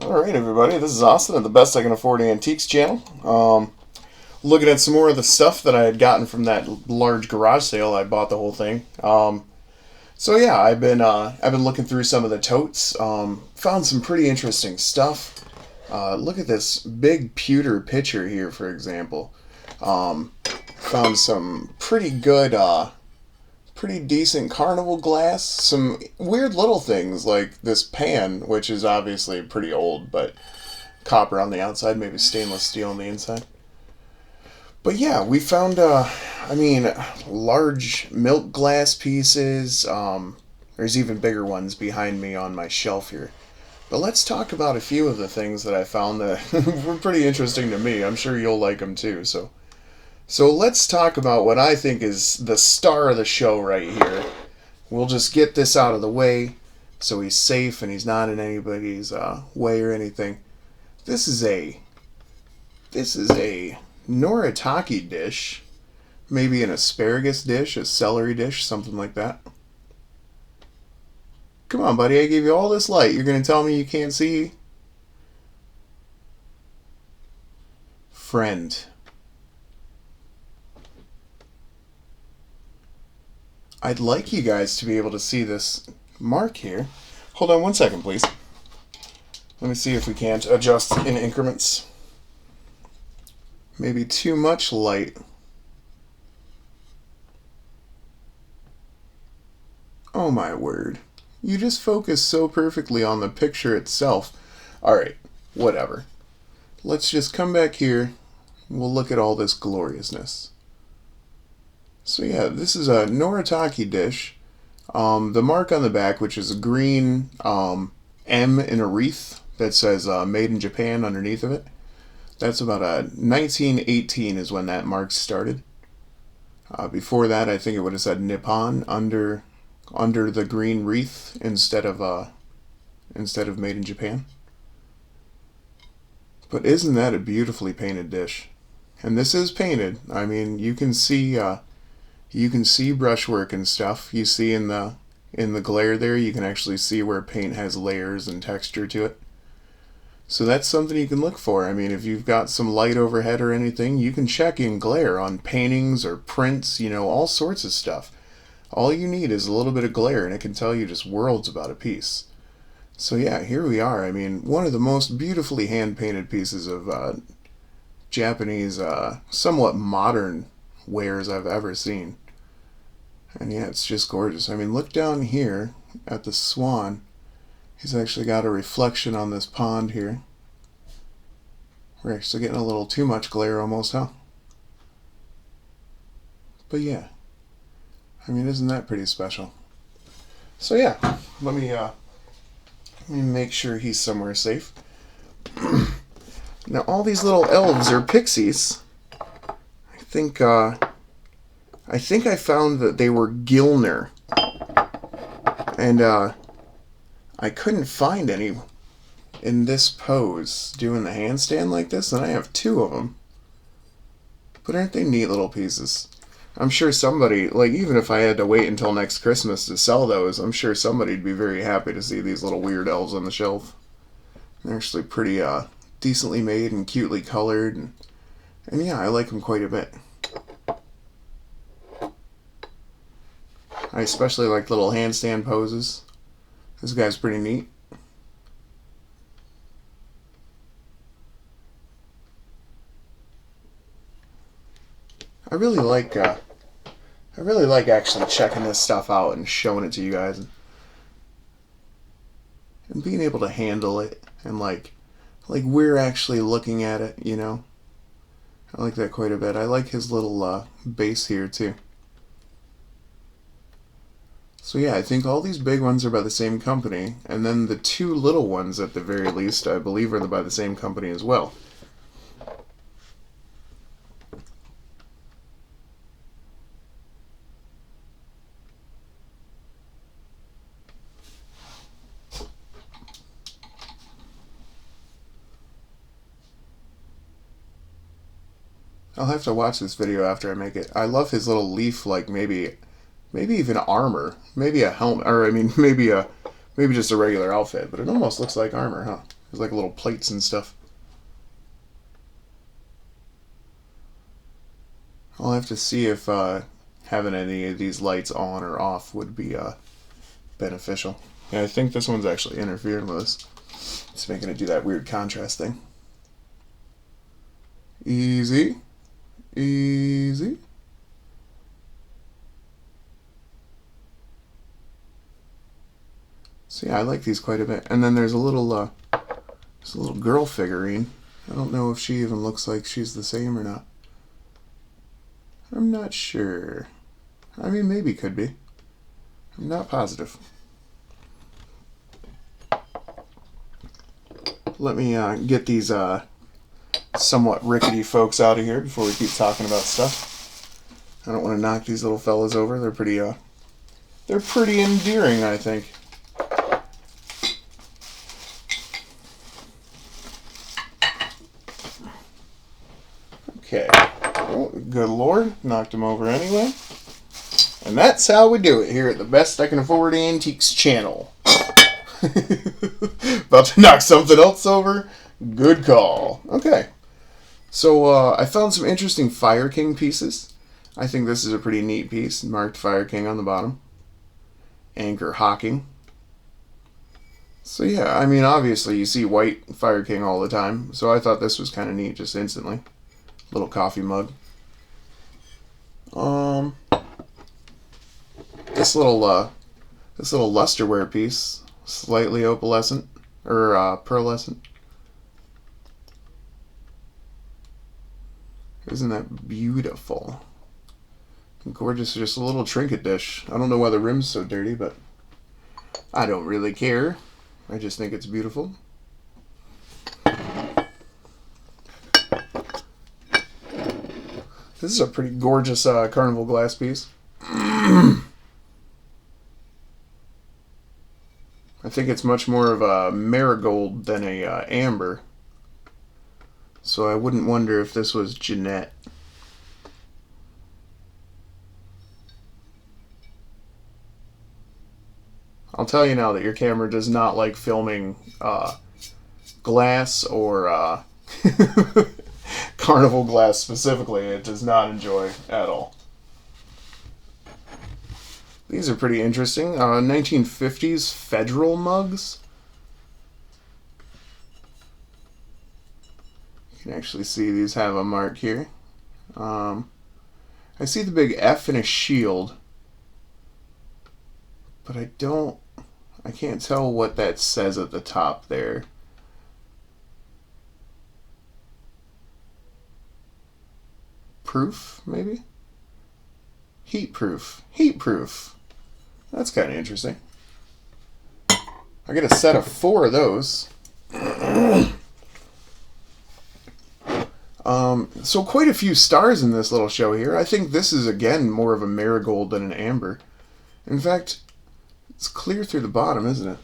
Alright everybody, this is Austin at the Best I Can Afford Antiques channel. Looking at some more of the stuff that I had gotten from that large garage sale. I bought the whole thing. So yeah, I've been looking through some of the totes. Found some pretty interesting stuff. Look at this big pewter pitcher here, for example. Found some pretty good, pretty decent carnival glass. Some weird little things like this pan, which is obviously pretty old, but copper on the outside, maybe stainless steel on the inside. But yeah, we found, large milk glass pieces. There's even bigger ones behind me on my shelf here. But let's talk about a few of the things that I found that were pretty interesting to me. I'm sure you'll like them too. So let's talk about what I think is the star of the show right here. We'll just get this out of the way so he's safe and he's not in anybody's way or anything. This is a Noritake dish, maybe an asparagus dish, a celery dish, something like that. Come on, buddy, I gave you all this light. You're going to tell me you can't see? Friend. I'd like you guys to be able to see this mark here. Hold on one second, please. Let me see if we can't adjust in increments. Maybe too much light. Oh my word. You just focus so perfectly on the picture itself. Alright, whatever. Let's just come back here. We'll look at all this gloriousness. So yeah, this is a Noritake dish. The mark on the back, which is a green M in a wreath that says made in Japan underneath of it. That's about 1918 is when that mark started. Before that, I think it would have said Nippon under the green wreath instead of made in Japan. But isn't that a beautifully painted dish? And this is painted. I mean, you can see brushwork and stuff. You see in the glare there, you can actually see where paint has layers and texture to it. So that's something you can look for. I mean, if you've got some light overhead or anything, you can check in glare on paintings or prints, all sorts of stuff. All you need is a little bit of glare and it can tell you just worlds about a piece. So yeah, here we are. I mean, one of the most beautifully hand-painted pieces of Japanese, somewhat modern wares I've ever seen. And yeah, it's just gorgeous. I mean, look down here at the swan. He's actually got a reflection on this pond here. We're actually getting a little too much glare almost, huh? But yeah, I mean, isn't that pretty special? So yeah, let me make sure he's somewhere safe. Now all these little elves or pixies, I think I found that they were gilner, and I couldn't find any in this pose doing the handstand like this, and I have two of them. But aren't they neat little pieces? I'm sure somebody, like, even if I had to wait until next Christmas to sell those, I'm sure somebody'd be very happy to see these little weird elves on the shelf. They're actually pretty decently made and cutely colored, and yeah, I like them quite a bit. I especially like little handstand poses. This guy's pretty neat. I really like actually checking this stuff out and showing it to you guys, and being able to handle it, and like we're actually looking at it. I like that quite a bit. I like his little base here too. So yeah, I think all these big ones are by the same company, and then the two little ones at the very least, I believe, are by the same company as well. I'll have to watch this video after I make it. I love his little leaf, like maybe even armor, maybe a helmet, or I mean maybe just a regular outfit, but it almost looks like armor, huh? There's like little plates and stuff. I'll have to see if having any of these lights on or off would be beneficial. Yeah, I think this one's actually interfering with us. It's making it do that weird contrast thing. Easy. Easy. So yeah, I like these quite a bit. And then there's a little girl figurine. I don't know if she even looks like she's the same or not. I'm not sure. I mean, maybe could be. I'm not positive. Let me get these somewhat rickety folks out of here before we keep talking about stuff. I don't want to knock these little fellas over. They're pretty endearing, I think. Okay. Oh, good Lord. Knocked him over anyway. And that's how we do it here at the Best I Can Afford Antiques channel. About to knock something else over? Good call. Okay. So I found some interesting Fire King pieces. I think this is a pretty neat piece. Marked Fire King on the bottom. Anchor Hawking. So yeah, I mean, obviously you see white Fire King all the time. So I thought this was kind of neat just instantly. Little coffee mug. This little lusterware piece, slightly opalescent or pearlescent. Isn't that beautiful? Gorgeous, just a little trinket dish. I don't know why the rim's so dirty, but I don't really care. I just think it's beautiful. This is a pretty gorgeous carnival glass piece. I think it's much more of a marigold than a amber. So I wouldn't wonder if this was Jeanette. I'll tell you now that your camera does not like filming glass or carnival glass specifically. It does not enjoy at all. These are pretty interesting. 1950s federal mugs. You can actually see these have a mark here. I see the big F and a shield, but I can't tell what that says at the top there. Proof, maybe? Heat proof. Heat proof. That's kind of interesting. I get a set of 4 of those. So quite a few stars in this little show here. I think this is, again, more of a marigold than an amber. In fact, it's clear through the bottom, isn't it?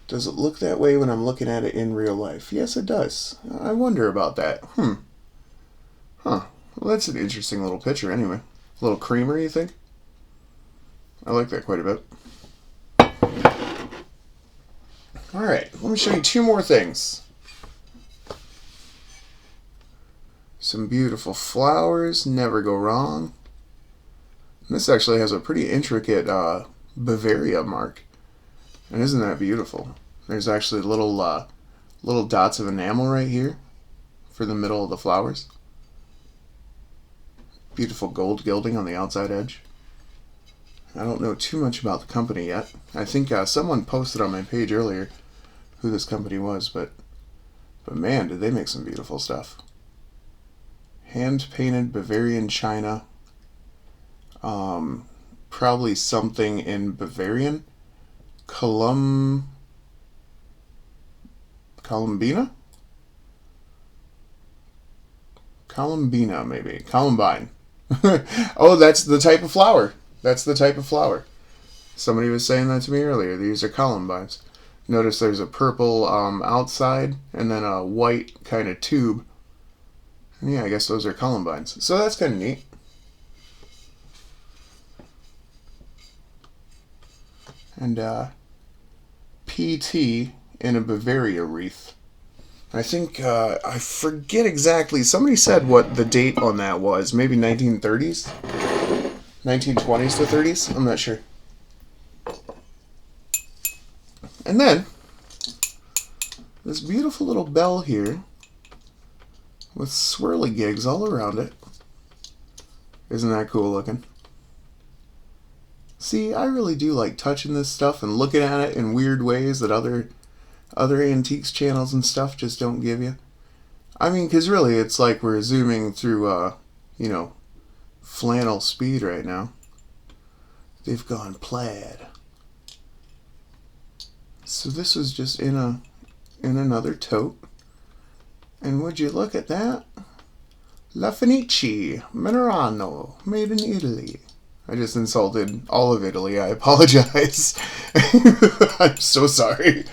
Does it look that way when I'm looking at it in real life? Yes, it does. I wonder about that. Huh. Well, that's an interesting little picture anyway. A little creamer, you think? I like that quite a bit. Alright, let me show you 2 more things. Some beautiful flowers, never go wrong. And this actually has a pretty intricate Bavaria mark. And isn't that beautiful? There's actually little dots of enamel right here for the middle of the flowers. Beautiful gold gilding on the outside edge. I don't know too much about the company yet. I think someone posted on my page earlier who this company was, but man, did they make some beautiful stuff. Hand-painted Bavarian china. Probably something in Bavarian. Columbina? Columbina, maybe. Columbine. Oh, that's the type of flower. That's the type of flower. Somebody was saying that to me earlier. These are columbines. Notice there's a purple outside and then a white kind of tube. And yeah, I guess those are columbines. So that's kind of neat. And PT in a Bavaria wreath. I think, I forget exactly. Somebody said what the date on that was. Maybe 1930s? 1920s to 30s? I'm not sure. And then, this beautiful little bell here with swirly gigs all around it. Isn't that cool looking? See, I really do like touching this stuff and looking at it in weird ways that other antiques channels and stuff just don't give you. I mean, because really, it's like we're zooming through, flannel speed right now. They've gone plaid. So this was just in another tote. And would you look at that? La Fenice Minerano, made in Italy. I just insulted all of Italy. I apologize. I'm so sorry.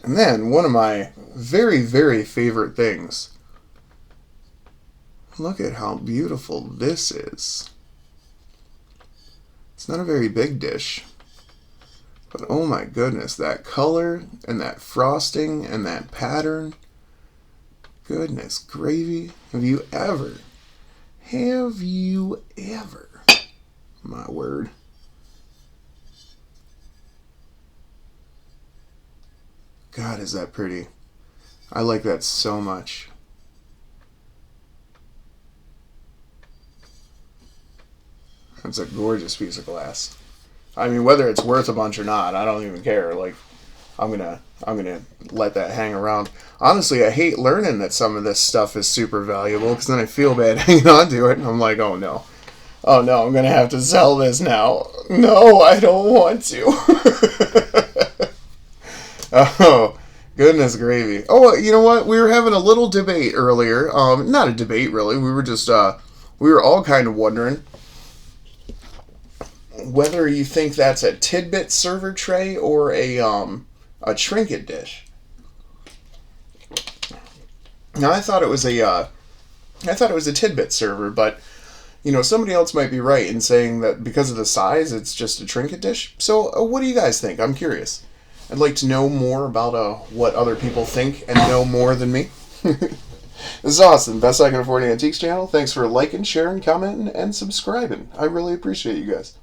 And then, one of my very, very favorite things. Look at how beautiful this is. It's not a very big dish. But oh my goodness, that color and that frosting and that pattern. Goodness gravy. Have you ever, my word. God, is that pretty. I like that so much. That's a gorgeous piece of glass. I mean, whether it's worth a bunch or not, I don't even care. Like, I'm gonna let that hang around. Honestly, I hate learning that some of this stuff is super valuable because then I feel bad hanging on to it, and I'm like, oh no, I'm gonna have to sell this now. No, I don't want to. Oh, goodness gravy. Oh, you know what? We were having a little debate earlier. Not a debate really. We were just we were all kind of wondering whether you think that's a tidbit server tray or a trinket dish. Now I thought it was a tidbit server, but somebody else might be right in saying that because of the size, it's just a trinket dish. So what do you guys think? I'm curious. I'd like to know more about what other people think and know more than me. This is Austin, Best I Can Afford Antiques channel. Thanks for liking, sharing, commenting, and subscribing. I really appreciate you guys.